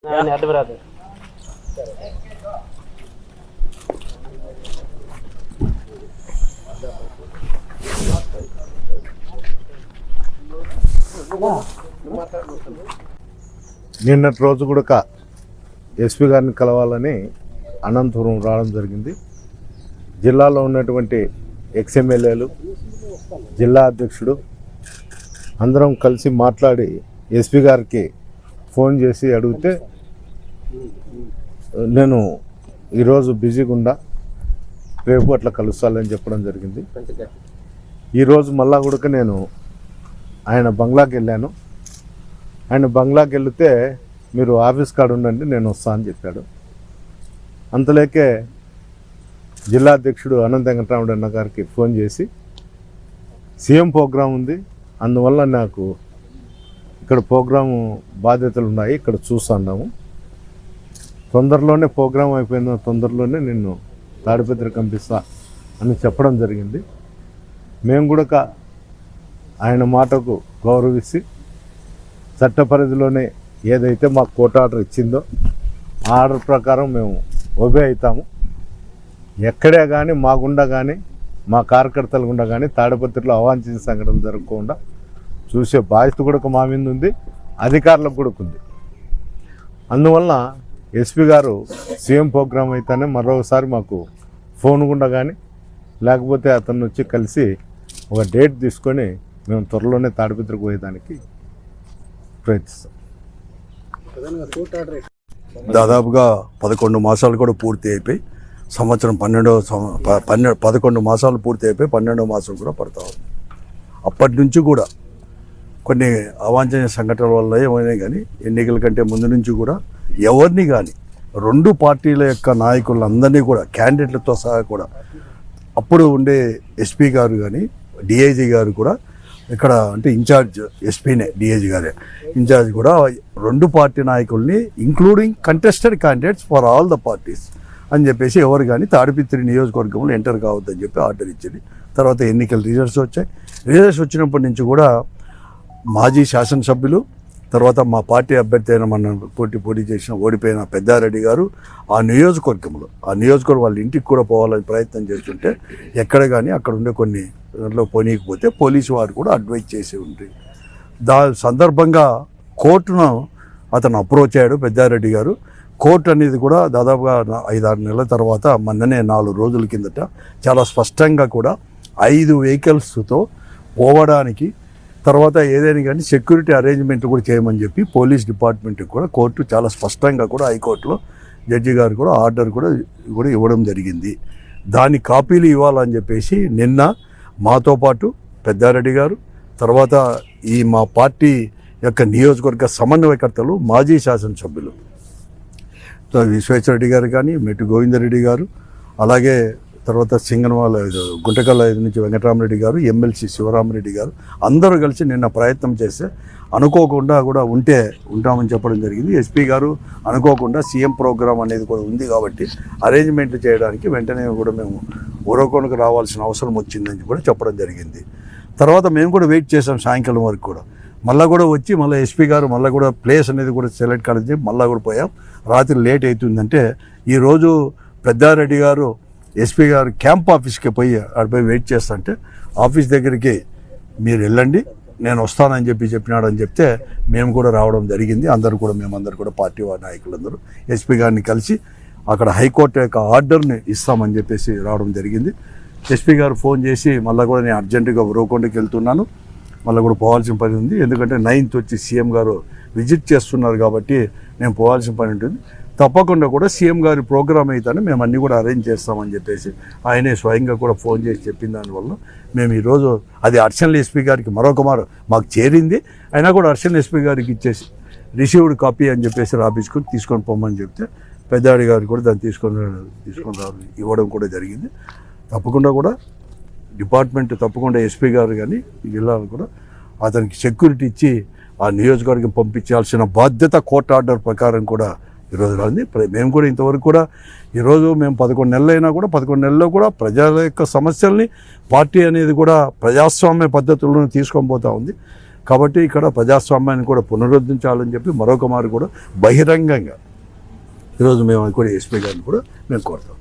నిన్నటి రోజు కూడా ఎస్పీ గారిని కలవాలని అనంతపురం రావడం జరిగింది. జిల్లాలో ఉన్నటువంటి ఎక్స్ఎమ్మెల్యేలు, జిల్లా అధ్యక్షుడు అందరం కలిసి మాట్లాడి ఎస్పీ గారికి ఫోన్ చేసి అడిగితే నేను ఈరోజు బిజీగా ఉండా, రేపు అట్లా కలుస్తానని చెప్పడం జరిగింది. ఈరోజు మళ్ళా కూడా నేను ఆయన బంగ్లాకి వెళ్ళాను. ఆయన బంగ్లాకి వెళితే మీరు ఆఫీస్ కాడ ఉండండి, నేను వస్తా అని చెప్పాడు. అంతలేకే జిల్లా అధ్యక్షుడు అనంత వెంకటరాముడు అన్న గారికి ఫోన్ చేసి సీఎం ప్రోగ్రాం ఉంది, అందువల్ల నాకు ఇక్కడ ప్రోగ్రాము బాధ్యతలు ఉన్నాయి, ఇక్కడ చూస్తున్నాము, తొందరలోనే ప్రోగ్రాం అయిపోయిన తొందరలోనే నిన్ను తాడిపత్రికి పంపిస్తా అని చెప్పడం జరిగింది. మేము కూడా ఆయన మాటకు గౌరవించి చట్ట పరిధిలోనే ఏదైతే మాకు కోర్టు ఆర్డర్ ఇచ్చిందో ఆ ఆర్డర్ ప్రకారం మేము ఒబే అవుతాము. ఎక్కడే కానీ మా గుండా కానీ మా కార్యకర్తల గుండా కానీ తాడిపత్రిలో అవాంఛనీయ సంఘటనలు జరగకుండా చూసే బాధ్యత కూడా మా మీద ఉంది, అధికారులకు కూడా ఉంది. అందువల్ల ఎస్పీ గారు సీఎం ప్రోగ్రాం అయితేనే మరొకసారి మాకు ఫోన్ గుండా కానీ లేకపోతే అతను వచ్చి కలిసి ఒక డేట్ తీసుకొని మేము త్వరలోనే తాడిపత్రికి పోయేదానికి ప్రయత్నిస్తాం. దాదాపుగా 11 మాసాలు కూడా పూర్తి అయిపోయి సంవత్సరం 11 మాసాలు పూర్తి అయిపోయి 12వ మాసం కూడా పడతా ఉంది. అప్పటి నుంచి కూడా కొన్ని అవాంఛనీయ సంఘటనల వల్ల ఏమైనా కానీ ఎన్నికల కంటే ముందు నుంచి కూడా ఎవరిని కానీ 2 పార్టీల యొక్క నాయకులందరినీ కూడా క్యాండిడేట్లతో సహా కూడా అప్పుడు ఉండే ఎస్పీ గారు కానీ డిఐజీ గారు కూడా ఇక్కడ అంటే ఇన్ఛార్జ్ ఎస్పీనే, డిఐజీ గారే ఇన్ఛార్జ్ కూడా 2 పార్టీ నాయకుల్ని including contested candidates for all the parties అని చెప్పేసి ఎవరు కానీ తాడిపత్రి నియోజకవర్గంలో ఎంటర్ కావద్దని చెప్పి ఆర్డర్ ఇచ్చింది. తర్వాత ఎన్నికల రిజల్ట్స్ వచ్చాయి. రిజల్ట్స్ వచ్చినప్పటి నుంచి కూడా మాజీ శాసనసభ్యులు, తర్వాత మా పార్టీ అభ్యర్థి అయిన మన పోటీ చేసిన ఓడిపోయిన పెద్దారెడ్డి గారు ఆ నియోజకవర్గం వాళ్ళ ఇంటికి కూడా పోవాలని ప్రయత్నం చేస్తుంటే ఎక్కడ కానీ అక్కడ ఉండే కొన్ని దాంట్లో పోనీయకపోతే పోలీసు వారు కూడా అడ్వైజ్ చేసి ఉంటుంది. సందర్భంగా కోర్టును అతను అప్రోచ్ అయ్యాడు పెద్దారెడ్డి గారు. కోర్టు అనేది కూడా దాదాపుగా 5-6 నెలల తర్వాత మొన్ననే 4 రోజుల కిందట చాలా స్పష్టంగా కూడా 5 వెహికల్స్తో పోవడానికి, తర్వాత ఏదైనా కానీ సెక్యూరిటీ అరేంజ్మెంట్ కూడా చేయమని చెప్పి పోలీస్ డిపార్ట్మెంట్కి కూడా కోర్టు చాలా స్పష్టంగా కూడా హైకోర్టులో జడ్జి గారు కూడా ఆర్డర్ కూడా ఇవ్వడం జరిగింది. దాని కాపీలు ఇవ్వాలని చెప్పేసి నిన్న మాతో పాటు పెద్దారెడ్డి గారు, తర్వాత ఈ మా పార్టీ యొక్క నియోజకవర్గ సమన్వయకర్తలు, మాజీ శాసనసభ్యులు విశ్వేశ్వరరెడ్డి గారు కానీ, మెట్టు గోవిందరెడ్డి గారు, అలాగే తర్వాత సింగనవాల గుంటకల్ల నుంచి వెంకటరామరెడ్డి గారు, ఎమ్మెల్సీ శివరామరెడ్డి గారు అందరూ కలిసి నిన్న ప్రయత్నం చేస్తే అనుకోకుండా కూడా ఉంటామని చెప్పడం జరిగింది. ఎస్పీ గారు అనుకోకుండా సీఎం ప్రోగ్రాం అనేది కూడా ఉంది కాబట్టి అరేంజ్మెంట్లు చేయడానికి వెంటనే కూడా మేము ఊరకొనకు రావాల్సిన అవసరం వచ్చిందని కూడా చెప్పడం జరిగింది. తర్వాత మేము కూడా వెయిట్ చేసాం సాయంకాలం వరకు కూడా. మళ్ళీ కూడా వచ్చి మళ్ళీ ఎస్పీ గారు మళ్ళీ కూడా ప్లేస్ అనేది కూడా సెలెక్ట్ కాలేదు, మళ్ళీ కూడా పోయాం. రాత్రి లేట్ అవుతుందంటే ఈరోజు పెద్దారెడ్డి గారు ఎస్పీ గారు క్యాంప్ ఆఫీస్కి పోయి ఆడిపోయి వెయిట్ చేస్తుంటే ఆఫీస్ దగ్గరికి మీరు వెళ్ళండి, నేను వస్తానని చెప్పినాడని చెప్తే మేము కూడా రావడం జరిగింది. మేమందరూ కూడా పార్టీ నాయకులందరూ ఎస్పీ గారిని కలిసి అక్కడ హైకోర్టు యొక్క ఆర్డర్ని ఇస్తామని చెప్పేసి రావడం జరిగింది. ఎస్పీ గారు ఫోన్ చేసి మళ్ళీ కూడా నేను అర్జెంటుగా ఉరవకొండకి వెళ్తున్నాను, మళ్ళీ కూడా పోవాల్సిన పని ఉంది, ఎందుకంటే 9th వచ్చి సీఎం గారు విజిట్ చేస్తున్నారు కాబట్టి నేను పోవాల్సిన పని ఉంటుంది, తప్పకుండా కూడా సీఎం గారి ప్రోగ్రామ్ అయితేనే మేము అన్నీ కూడా అరేంజ్ చేస్తామని చెప్పేసి ఆయనే స్వయంగా కూడా ఫోన్ చేసి చెప్పిన దానివల్ల మేము ఈరోజు అది అడిషనల్ ఎస్పీ గారికి మరొకమారు మాకు చేరింది, అయినా కూడా అడిషనల్ ఎస్పీ గారికి ఇచ్చేసి రిసీవ్డ్ కాపీ అని చెప్పేసి రాపించుకొని తీసుకొని పోమని చెప్తే పెద్దాడి గారు కూడా దాన్ని తీసుకొని ఇవ్వడం కూడా జరిగింది. తప్పకుండా కూడా డిపార్ట్మెంట్ తప్పకుండా ఎస్పీ గారు కానీ జిల్లాలు కూడా అతనికి సెక్యూరిటీ ఇచ్చి ఆ నియోజకవర్గం పంపించాల్సిన బాధ్యత కోర్టు ఆర్డర్ ప్రకారం కూడా ఈరోజు రాంది. మేము కూడా ఇంతవరకు కూడా ఈరోజు మేము 11 నెలలు అయినా కూడా 11 నెలల్లో కూడా ప్రజల యొక్క సమస్యల్ని పార్టీ అనేది కూడా ప్రజాస్వామ్య పద్ధతులను తీసుకొని పోతూ ఉంది. కాబట్టి ఇక్కడ ప్రజాస్వామ్యాన్ని కూడా పునరుద్ధరించాలని చెప్పి మరొక మారు కూడా బహిరంగంగా ఈరోజు మేము కూడా ఎస్పీ గారిని కూడా మేము కోరుతాం.